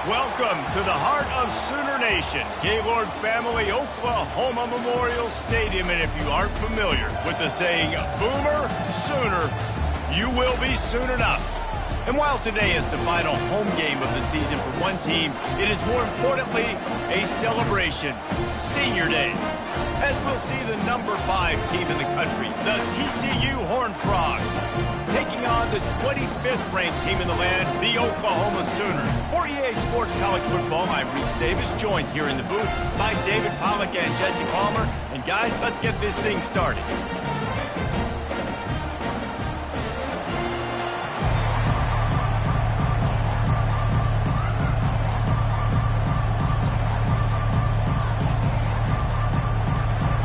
Welcome to the heart of Sooner Nation, Gaylord Family Oklahoma Memorial Stadium. And if you aren't familiar with the saying, Boomer Sooner, you will be soon enough. And while today is the final home game of the season for one team, it is more importantly a celebration, Senior Day. As we'll see the number 5 team in the country, the TCU Horned Frogs, taking on the 25th ranked team in the land, the Oklahoma Sooners. For EA Sports College Football, I'm Reese Davis, joined here in the booth by David Pollack and Jesse Palmer. And guys, let's get this thing started.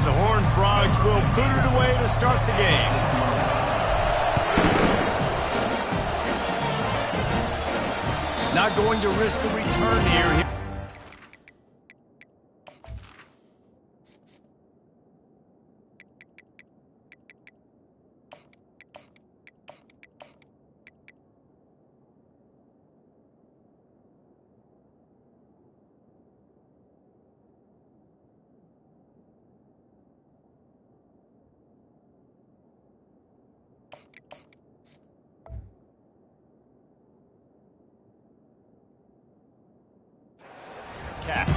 The Horned Frogs will put it away to start the game. Not going to risk a return here. Catch.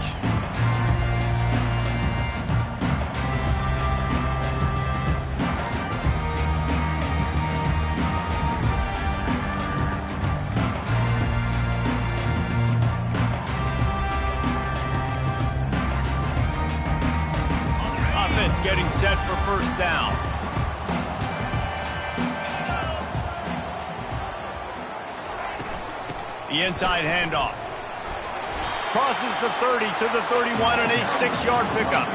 Offense getting set for first down. The inside handoff. Crosses the 30 to the 31 and a 6-yard pickup.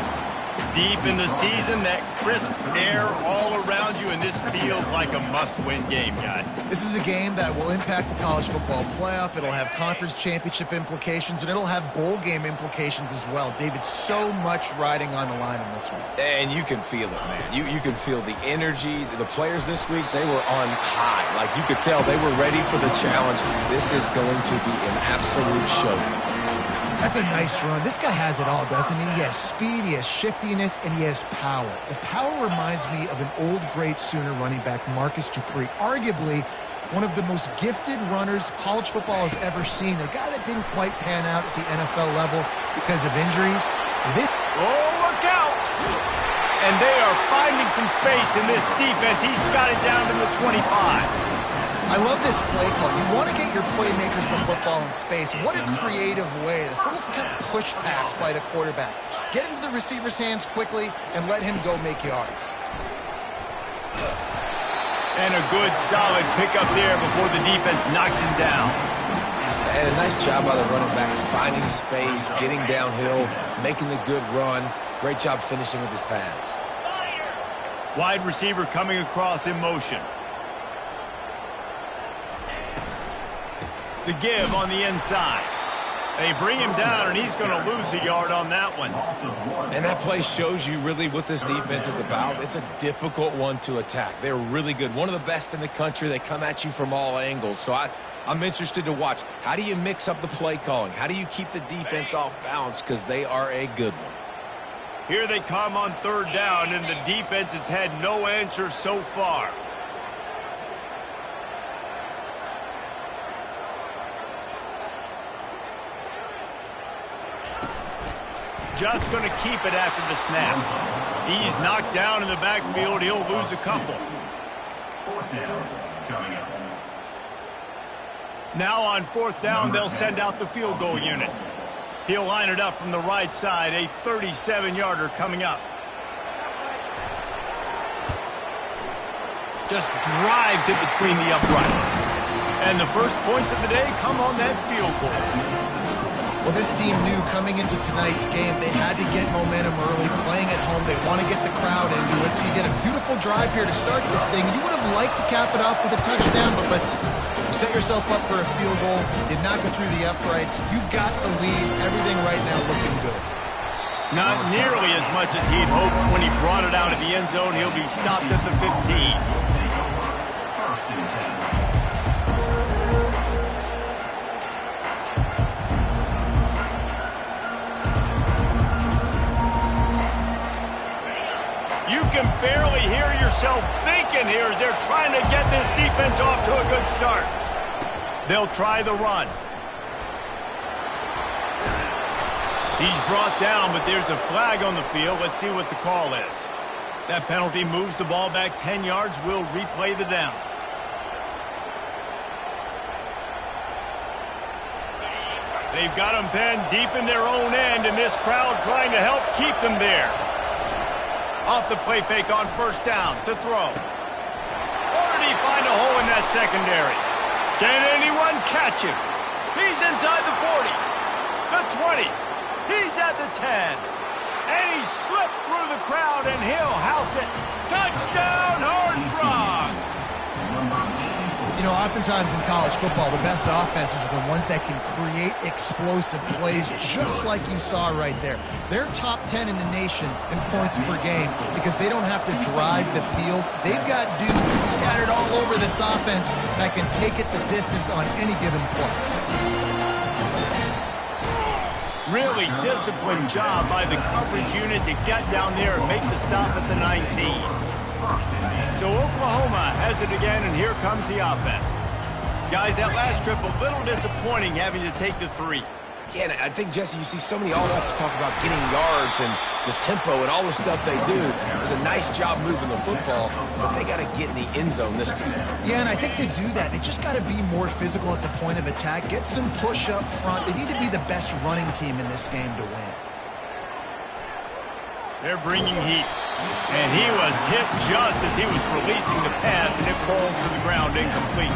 Deep in the season, that crisp air all around you, and this feels like a must-win game, guys. This is a game that will impact the college football playoff. It'll have conference championship implications, and it'll have bowl game implications as well. David, so much riding on the line in this one. And you can feel it, man. You can feel the energy. The players this week, they were on high. Like, you could tell they were ready for the challenge. This is going to be an absolute showdown. That's a nice run. This guy has it all, doesn't he? He has speed, he has shiftiness, and he has power. The power reminds me of an old great Sooner running back, Marcus Dupree. Arguably one of the most gifted runners college football has ever seen. A guy that didn't quite pan out at the NFL level because of injuries. Oh, look out! And they are finding some space in this defense. He's got it down to the 25. I love this play call. You want to get your playmakers the football in space. What a creative way. This little kind of push pass by the quarterback. Get into the receiver's hands quickly and let him go make yards. And a good, solid pickup there before the defense knocks him down. And a nice job by the running back, finding space, getting downhill, making the good run. Great job finishing with his pads. Wide receiver coming across in motion. The give on the inside. They bring him down, and he's going to lose a yard on that one. And that play shows you really what this defense is about. It's a difficult one to attack. They're really good. One of the best in the country. They come at you from all angles. So I'm interested to watch. How do you mix up the play calling? How do you keep the defense off balance? Because they are a good one. Here they come on third down, and the defense has had no answer so far. Just going to keep it after the snap. He's knocked down in the backfield. He'll lose a couple. Now on fourth down, they'll send out the field goal unit. He'll line it up from the right side. A 37-yarder coming up. Just drives it between the uprights. And the first points of the day come on that field goal. Well, this team knew coming into tonight's game they had to get momentum early, playing at home. They want to get the crowd into it, so you get a beautiful drive here to start this thing. You would have liked to cap it off with a touchdown, but listen, you set yourself up for a field goal, did not go through the uprights. You've got the lead, everything right now looking good. Not nearly as much as he'd hoped when he brought it out of the end zone. He'll be stopped at the 15. thinking here as they're trying to get this defense off to a good start. They'll try the run. He's brought down, but there's a flag on the field. Let's see what the call is. That penalty moves the ball back 10 yards. We'll replay the down. They've got them pinned deep in their own end, and this crowd trying to help keep them there. Off the play fake on first down to throw. Or did he find a hole in that secondary? Can anyone catch him? He's inside the 40, the 20. He's at the 10. And he slipped through the crowd, and he'll house it. Touchdown, Horned Frogs! You know, oftentimes in college football, the best offenses are the ones that can create explosive plays, just like you saw right there. They're top 10 in the nation in points per game because they don't have to drive the field. They've got dudes scattered all over this offense that can take it the distance on any given play. Really disciplined job by the coverage unit to get down there and make the stop at the 19. So Oklahoma has it again, and here comes the offense. Guys, that last trip a little disappointing having to take the 3. Yeah, and I think, Jesse, you see so many all-outs talk about getting yards and the tempo and all the stuff they do. It was a nice job moving the football, but they got to get in the end zone this time. Yeah, and I think to do that, they just got to be more physical at the point of attack, get some push up front. They need to be the best running team in this game to win. They're bringing heat, and he was hit just as he was releasing the pass, and it falls to the ground incomplete.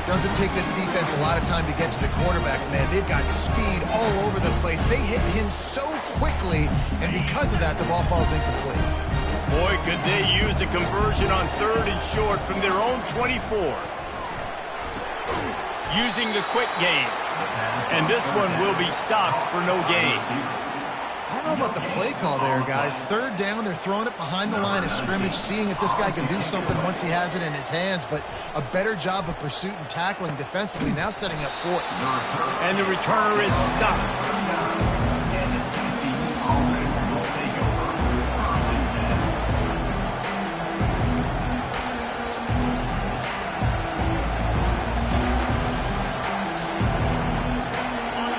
Doesn't take this defense a lot of time to get to the quarterback, man. They've got speed all over the place. They hit him so quickly, and because of that, the ball falls incomplete. Boy, could they use a conversion on 3rd and short from their own 24. Using the quick game. And this one will be stopped for no gain. I don't know about the play call there, guys. 3rd down, they're throwing it behind the line of scrimmage, seeing if this guy can do something once he has it in his hands, but a better job of pursuit and tackling defensively, now setting up 4th. And the returner is stopped.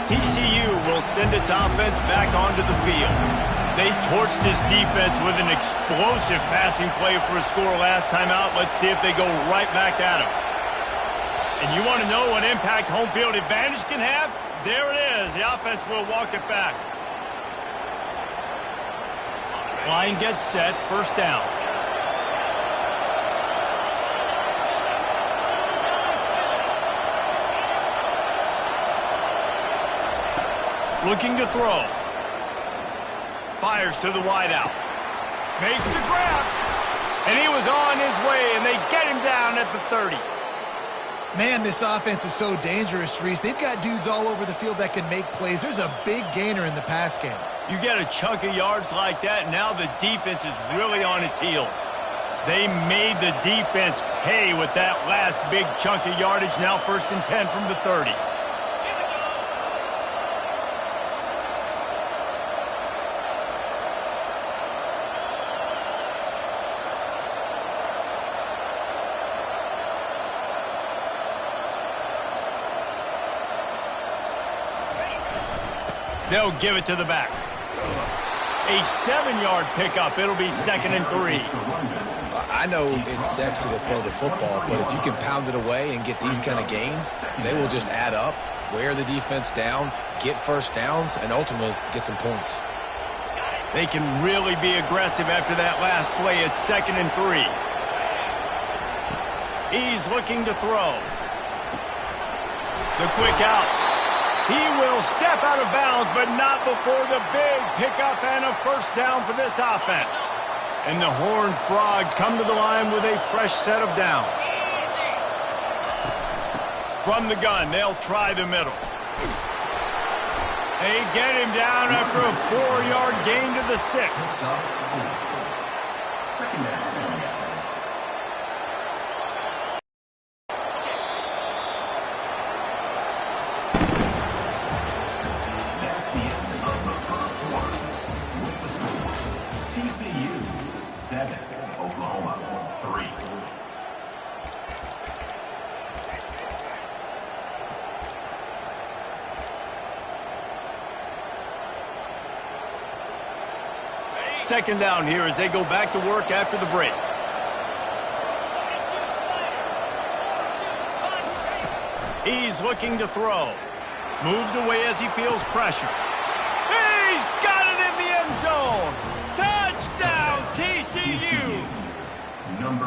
TCU will send its offense back onto the field. They torched this defense with an explosive passing play for a score last time out. Let's see if they go right back at them. And you want to know what impact home field advantage can have? There it is. The offense will walk it back. Line gets set. First down. Looking to throw. Fires to the wideout. Makes the grab. And he was on his way, and they get him down at the 30. Man, this offense is so dangerous, Reese. They've got dudes all over the field that can make plays. There's a big gainer in the pass game. You get a chunk of yards like that, now the defense is really on its heels. They made the defense pay with that last big chunk of yardage. Now 1st and 10 from the 30. They'll give it to the back. A 7-yard pickup. It'll be 2nd and 3. I know it's sexy to throw the football, but if you can pound it away and get these kind of gains, they will just add up, wear the defense down, get first downs, and ultimately get some points. They can really be aggressive after that last play. It's 2nd and 3. He's looking to throw. The quick out. He will step out of bounds, but not before the big pickup and a first down for this offense. And the Horned Frogs come to the line with a fresh set of downs. From the gun, they'll try the middle. They get him down after a 4-yard gain to the 6. Second down. TCU 7, Oklahoma 3. second down here as they go back to work after the break. He's looking to throw. Moves away as he feels pressure. He's got it in the end zone. Touchdown, TCU.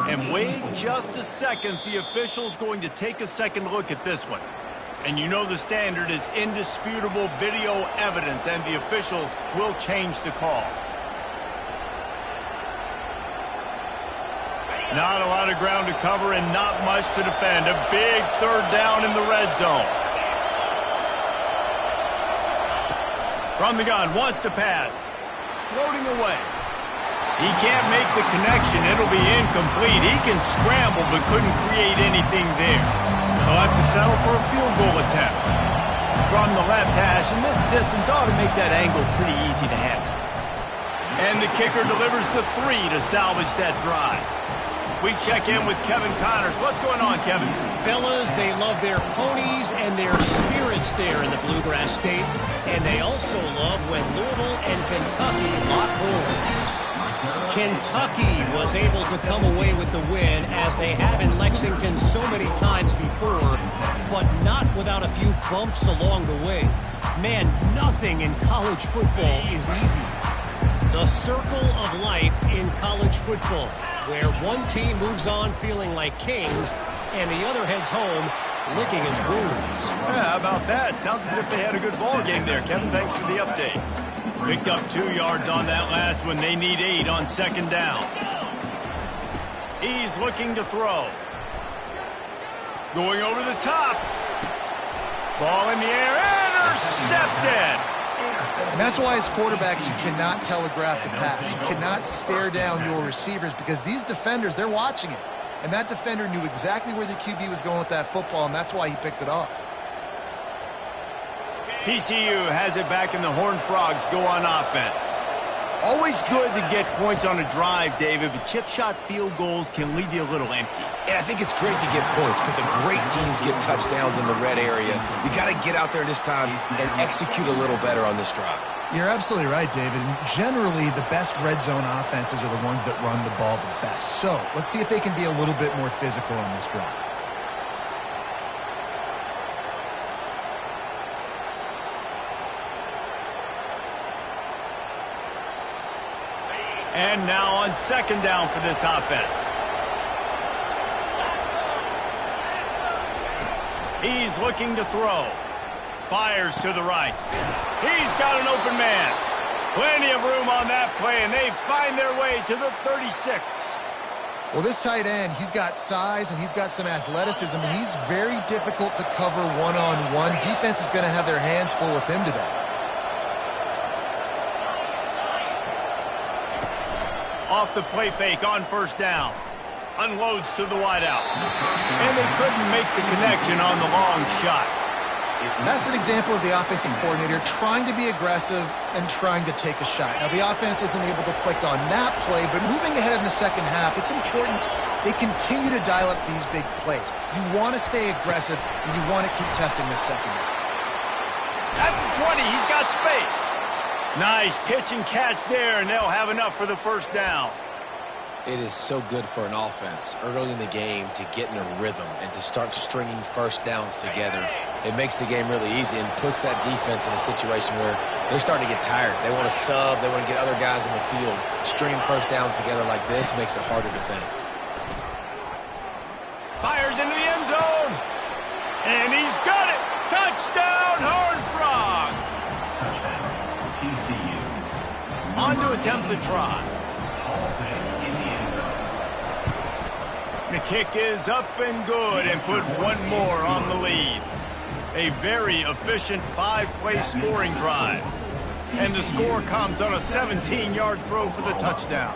And wait just a second. The official's going to take a second look at this one. And you know the standard is indisputable video evidence, and the officials will change the call. Not a lot of ground to cover and not much to defend. A big third down in the red zone. From the gun, wants to pass. Floating away. He can't make the connection. It'll be incomplete. He can scramble but couldn't create anything there. He'll have to settle for a field goal attempt. From the left hash, and this distance ought to make that angle pretty easy to handle. And the kicker delivers the 3 to salvage that drive. We check in with Kevin Connors. What's going on, Kevin? Fellas, they love their ponies and their spirits there in the Bluegrass State. And they also love when Louisville and Kentucky lock horns. Kentucky was able to come away with the win, as they have in Lexington so many times before, but not without a few bumps along the way. Man, nothing in college football is easy. The circle of life in college football, where one team moves on feeling like kings and the other heads home licking its wounds. Yeah, how about that? Sounds as if they had a good ball game there. Kevin, thanks for the update. Picked up 2 yards on that last one. They need 8 on second down. He's looking to throw. Going over the top. Ball in the air. Intercepted. And that's why as quarterbacks, you cannot telegraph the pass. You cannot stare down your receivers, because these defenders, they're watching it. And that defender knew exactly where the QB was going with that football, and that's why he picked it off. TCU has it back, and the Horned Frogs go on offense. Always good to get points on a drive, David, but chip shot field goals can leave you a little empty. And I think it's great to get points, but the great teams get touchdowns in the red area. You got to get out there this time and execute a little better on this drive. You're absolutely right, David. And generally, the best red zone offenses are the ones that run the ball the best. So let's see if they can be a little bit more physical on this drive. And now on second down for this offense. He's looking to throw. Fires to the right. He's got an open man. Plenty of room on that play, and they find their way to the 36. Well, this tight end, he's got size and he's got some athleticism, and he's very difficult to cover one-on-one. Defense is going to have their hands full with him today. Off the play fake on first down. Unloads to the wideout. And they couldn't make the connection on the long shot. That's an example of the offensive coordinator trying to be aggressive and trying to take a shot. Now, the offense isn't able to click on that play, but moving ahead in the second half, it's important they continue to dial up these big plays. You want to stay aggressive, and you want to keep testing this secondary. That's the 20. He's got space. Nice pitch and catch there, and they'll have enough for the first down. It is so good for an offense early in the game to get in a rhythm and to start stringing first downs together. It makes the game really easy and puts that defense in a situation where they're starting to get tired. They want to sub. They want to get other guys in the field. Stringing first downs together like this makes it hard to defend. Fires into the end zone. And he's got it. Touchdown, Horned Frogs. On to attempt the try. The kick is up and good, and put one more on the lead. A very efficient 5-play scoring drive. And the score comes on a 17-yard throw for the touchdown.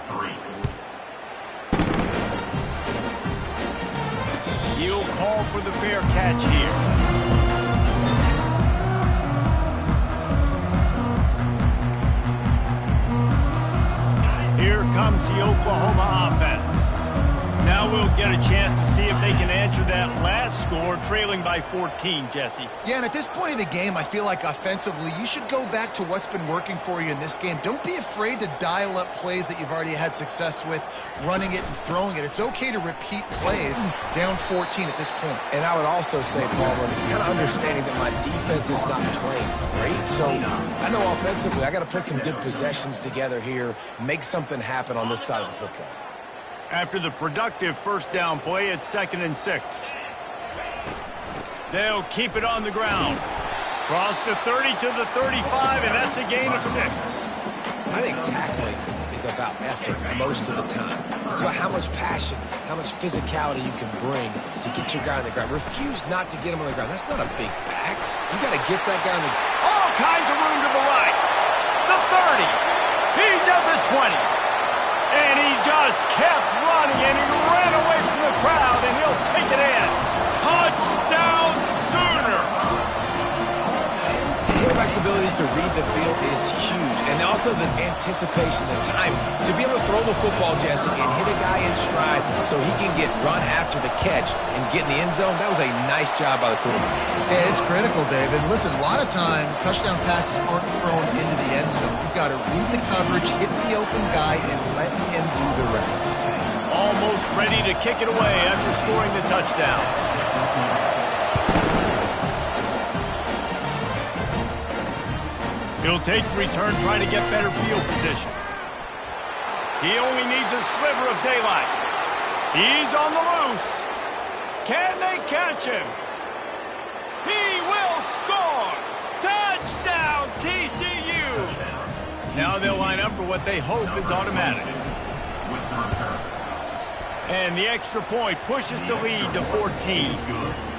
He'll call for the fair catch here. Here comes the Oklahoma offense. Now we'll get a chance to see if they can answer that last score, trailing by 14, Jesse. Yeah, and at this point in the game, I feel like offensively, you should go back to what's been working for you in this game. Don't be afraid to dial up plays that you've already had success with, running it and throwing it. It's okay to repeat plays down 14 at this point. And I would also say, Palmer, kind of understanding that my defense is not playing great. So I know offensively, I got to put some good possessions together here, make something happen on this side of the football. After the productive first down play, it's 2nd and 6. They'll keep it on the ground. Cross the 30 to the 35, and that's a gain of 6. I think tackling is about effort most of the time. It's about how much passion, how much physicality you can bring to get your guy on the ground. Refuse not to get him on the ground. That's not a big back. You got to get that guy on the ground. All kinds of room to the right. The 30. He's at the 20. And he just kept running, and he ran away from the crowd, and he'll take it in. Touchdown, Sooner! The quarterback's abilities to read the field is huge, and also the anticipation, the time to be able to throw the football, Jesse, and hit a guy in stride so he can get run after the catch and get in the end zone. That was a nice job by the quarterback. Yeah, it's critical, David. Listen, a lot of times touchdown passes aren't thrown into the end zone. You've got to read the coverage, hit the open guy, and let him do the rest. Almost ready to kick it away after scoring the touchdown. He'll take the return, trying to get better field position. He only needs a sliver of daylight. He's on the loose. Can they catch him? He will score! Touchdown, TCU! Now they'll line up for what they hope is automatic. And the extra point pushes the lead to 14.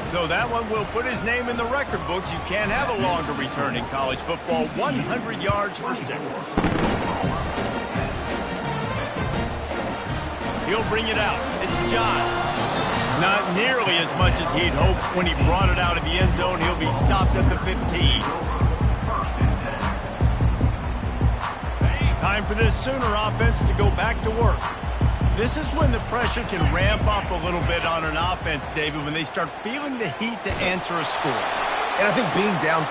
So that one will put his name in the record books. You can't have a longer return in college football. 100 yards for 6. He'll bring it out. It's Ncaa. Not nearly as much as he'd hoped when he brought it out of the end zone. He'll be stopped at the 15. Time for this Sooner offense to go back to work. This is when the pressure can ramp up a little bit on an offense, David, when they start feeling the heat to answer a score. And I think being down...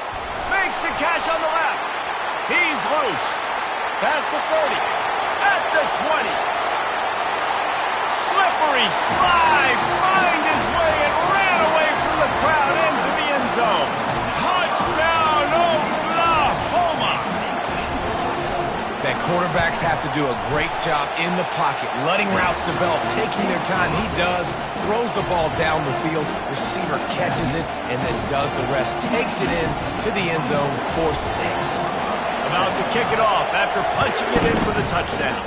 Makes the catch on the left. He's loose. Past the 30. At the 20. Slippery slide. Find his way and ran away from the crowd into the end zone. Touchdown, Oklahoma. That quarterbacks have to do a great job in the pocket, letting routes develop, taking their time. He does, throws the ball down the field, receiver catches it, and then does the rest, takes it in to the end zone for 6. About to kick it off after punching it in for the touchdown.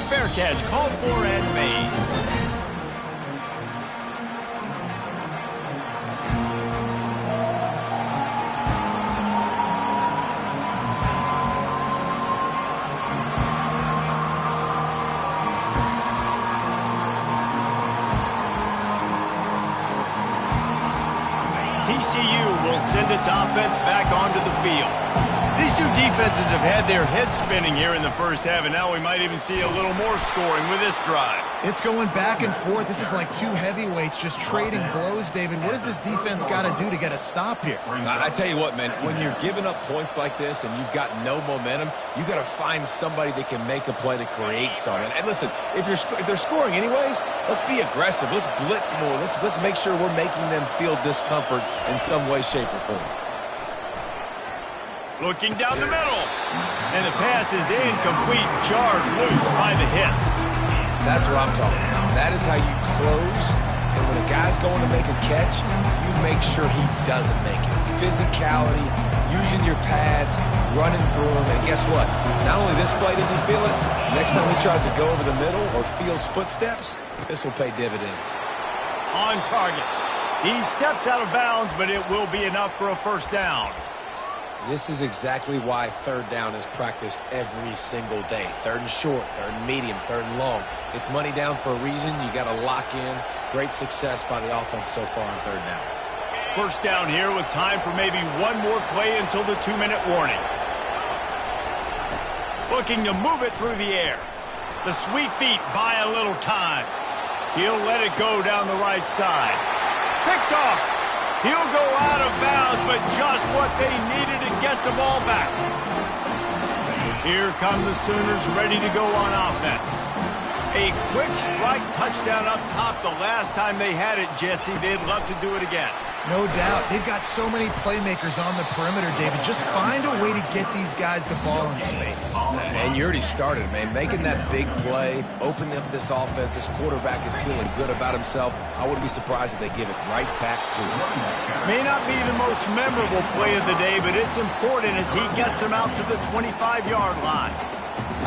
Fair catch called for and made. TCU will send its offense back onto the field. These two defenses have had their heads spinning here in the first half, and now we might even see a little more scoring with this drive. It's going back and forth. This is like two heavyweights just trading blows, David. What does this defense got to do to get a stop here? I tell you what, man, when you're giving up points like this and you've got no momentum, you got to find somebody that can make a play to create something. And listen, if they're scoring anyways, let's be aggressive. Let's blitz more. Let's make sure we're making them feel discomfort in some way, shape, or form. Looking down the middle. And the pass is incomplete, jarred loose by the hip. That's what I'm talking about. That is how you close. And when a guy's going to make a catch, you make sure he doesn't make it. Physicality, using your pads, running through them. And guess what? Not only this play does he feel it, next time he tries to go over the middle or feels footsteps, this will pay dividends. On target. He steps out of bounds, but it will be enough for a first down. This is exactly why third down is practiced every single day. Third and short, third and medium, third and long. It's money down for a reason. You got to lock in. Great success by the offense so far on third down. First down here with time for maybe one more play until the 2-minute warning. Looking to move it through the air. The sweet feet buy a little time. He'll let it go down the right side. Picked off. He'll go out of bounds, but just what they needed to get the ball back. Here come the Sooners ready to go on offense. A quick strike touchdown up top the last time they had it, Jesse. They'd love to do it again. No doubt. They've got so many playmakers on the perimeter, David. Just find a way to get these guys the ball in space. And you already started, man. Making that big play, opening up this offense. This quarterback is feeling good about himself. I wouldn't be surprised if they give it right back to him. May not be the most memorable play of the day, but it's important as he gets them out to the 25-yard line.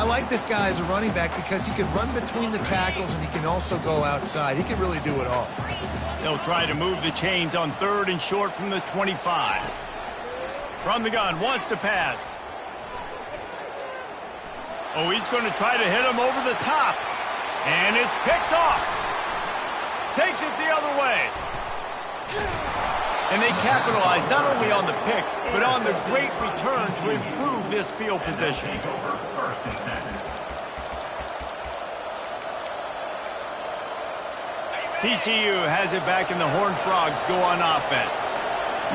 I like this guy as a running back because he can run between the tackles and he can also go outside. He can really do it all. They'll try to move the chains on 3rd and short from the 25. From the gun, wants to pass. Oh, he's going to try to hit him over the top. And it's picked off. Takes it the other way. And they capitalize not only on the pick, but on the great return to improve this field position. TCU has it back and the Horned Frogs go on offense.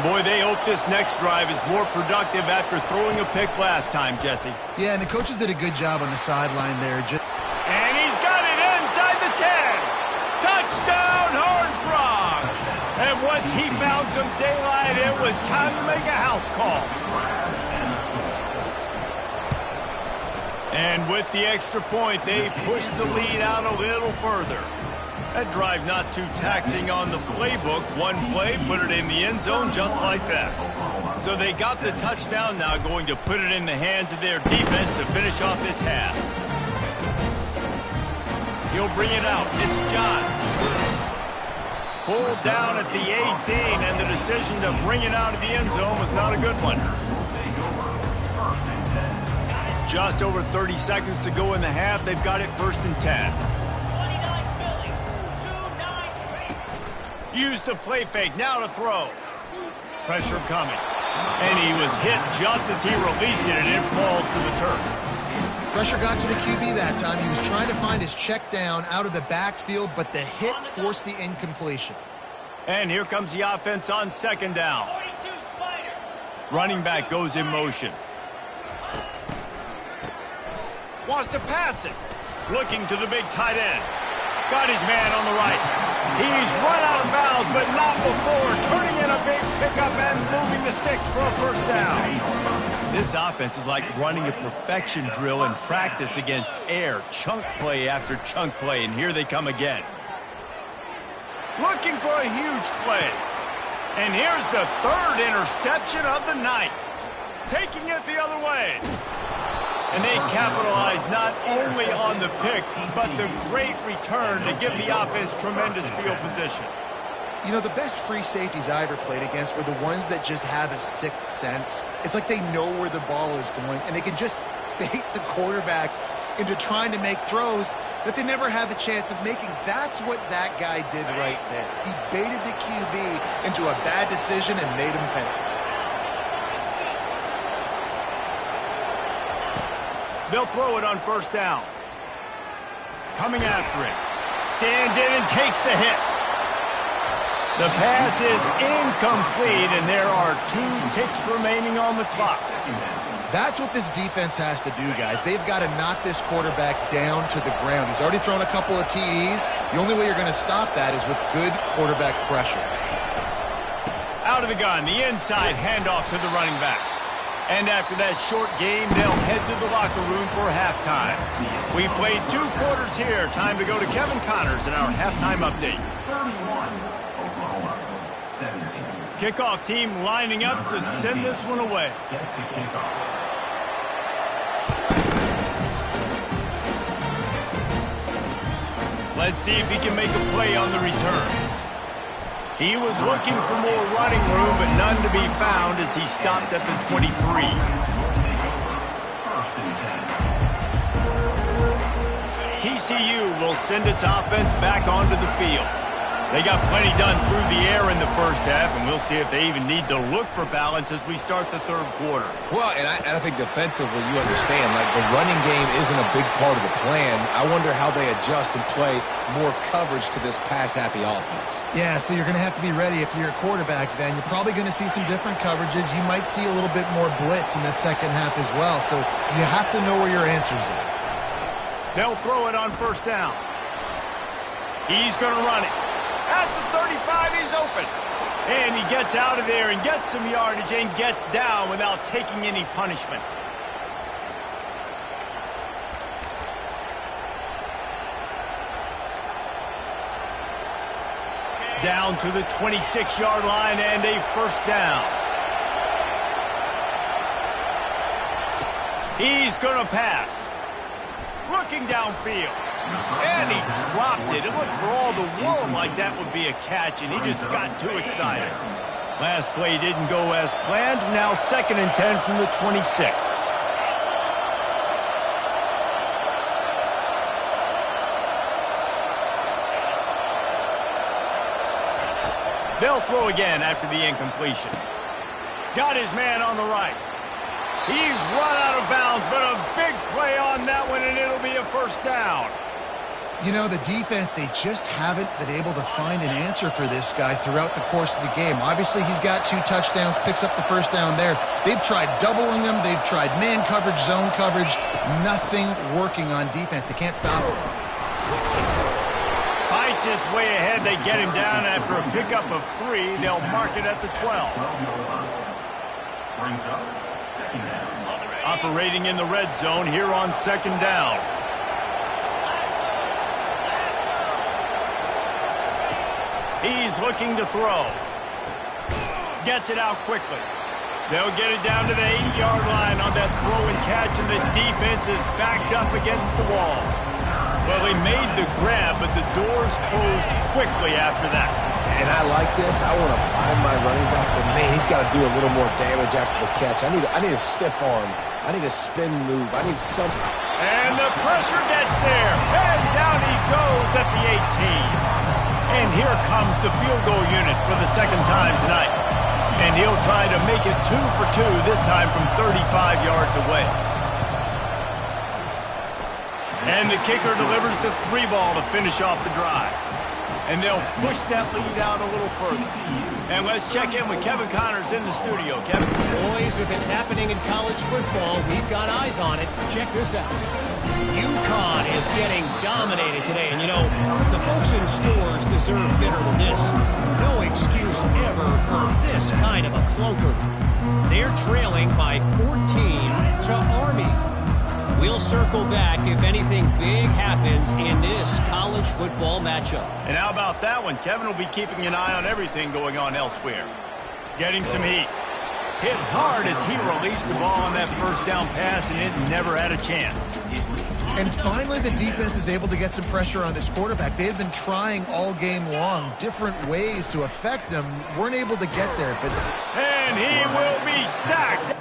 Boy, they hope this next drive is more productive after throwing a pick last time, Jesse. Yeah, and the coaches did a good job on the sideline there. And he's got it inside the 10. Touchdown, Horned Frogs. And once he found some daylight, it was time to make a house call. And with the extra point, they pushed the lead out a little further. That drive not too taxing on the playbook. One play, put it in the end zone just like that. So they got the touchdown, now going to put it in the hands of their defense to finish off this half. He'll bring it out. It's John. Pulled down at the 18, and the decision to bring it out of the end zone was not a good one. Just over 30 seconds to go in the half. They've got it 1st and 10. Use the play fake, now to throw. Pressure coming. And he was hit just as he released it, and it falls to the turf. Pressure got to the QB that time. He was trying to find his check down out of the backfield, but the hit forced the incompletion. And here comes the offense on 2nd down. Running back goes in motion. Wants to pass it. Looking to the big tight end. Got his man on the right. He's run out of bounds, but not before turning in a big pickup and moving the sticks for a 1st down. This offense is like running a perfection drill in practice against air. Chunk play after chunk play, and here they come again. Looking for a huge play. And here's the 3rd interception of the night. Taking it the other way. And they capitalize not only on the pick, but the great return to give the offense tremendous field position. You know, the best free safeties I ever played against were the ones that just have a sixth sense. It's like they know where the ball is going, and they can just bait the quarterback into trying to make throws that they never have a chance of making. That's what that guy did right there. He baited the QB into a bad decision and made him pay. They'll throw it on 1st down. Coming after it. Stands in and takes the hit. The pass is incomplete, and there are 2 ticks remaining on the clock. That's what this defense has to do, guys. They've got to knock this quarterback down to the ground. He's already thrown a couple of TDs. The only way you're going to stop that is with good quarterback pressure. Out of the gun, the inside handoff to the running back. And after that short game, they'll head to the locker room for halftime. We played 2 quarters here. Time to go to Kevin Connors in our halftime update. 31, Oklahoma, 17. Kickoff team lining up to send this one away. Set to kick off. Let's see if he can make a play on the return. He was looking for more running room, but none to be found as he stopped at the 23. TCU will send its offense back onto the field. They got plenty done through the air in the first half, and we'll see if they even need to look for balance as we start the third quarter. Well, and I think defensively, you understand, like the running game isn't a big part of the plan. I wonder how they adjust and play more coverage to this pass-happy offense. Yeah, so you're going to have to be ready if you're a quarterback then. You're probably going to see some different coverages. You might see a little bit more blitz in the second half as well, so you have to know where your answers are. They'll throw it on first down. He's going to run it. At the 35, he's open. And he gets out of there and gets some yardage and gets down without taking any punishment. Down to the 26-yard line and a first down. He's going to pass. Looking downfield. And he dropped it. It looked for all the world like that would be a catch, and he just got too excited. Last play didn't go as planned. Now 2nd and 10 from the 26. They'll throw again after the incompletion. Got his man on the right. He's run out of bounds, but a big play on that one, and it'll be a first down. You know, the defense, they just haven't been able to find an answer for this guy throughout the course of the game. Obviously, he's got 2 touchdowns, picks up the first down there. They've tried doubling him. They've tried man coverage, zone coverage. Nothing working on defense. They can't stop him. Fights his way ahead. They get him down after a pickup of 3. They'll mark it at the 12. Brings up second down. Operating in the red zone here on 2nd down. He's looking to throw. Gets it out quickly. They'll get it down to the 8-yard line on that throw and catch, and the defense is backed up against the wall. Well, he made the grab, but the doors closed quickly after that. And I like this. I want to find my running back, but man, he's got to do a little more damage after the catch. I need a stiff arm. I need a spin move. I need something. And the pressure gets there. And down he goes at the 18. And here comes the field goal unit for the 2nd time tonight. And he'll try to make it 2 for 2, this time from 35 yards away. And the kicker delivers the 3 ball to finish off the drive. And they'll push that lead out a little further. And let's check in with Kevin Connors in the studio. Kevin? Boys, if it's happening in college football, we've got eyes on it. Check this out. UConn is getting dominated today. And, you know, the folks in stores deserve better than this. No excuse ever for this kind of a clunker. They're trailing by 14 to Army. We'll circle back if anything big happens in this college football matchup. And how about that one? Kevin will be keeping an eye on everything going on elsewhere. Getting some heat. Hit hard as he released the ball on that first down pass, and it never had a chance. And finally, the defense is able to get some pressure on this quarterback. They had been trying all game long different ways to affect him. Weren't able to get there, but... And he will be sacked.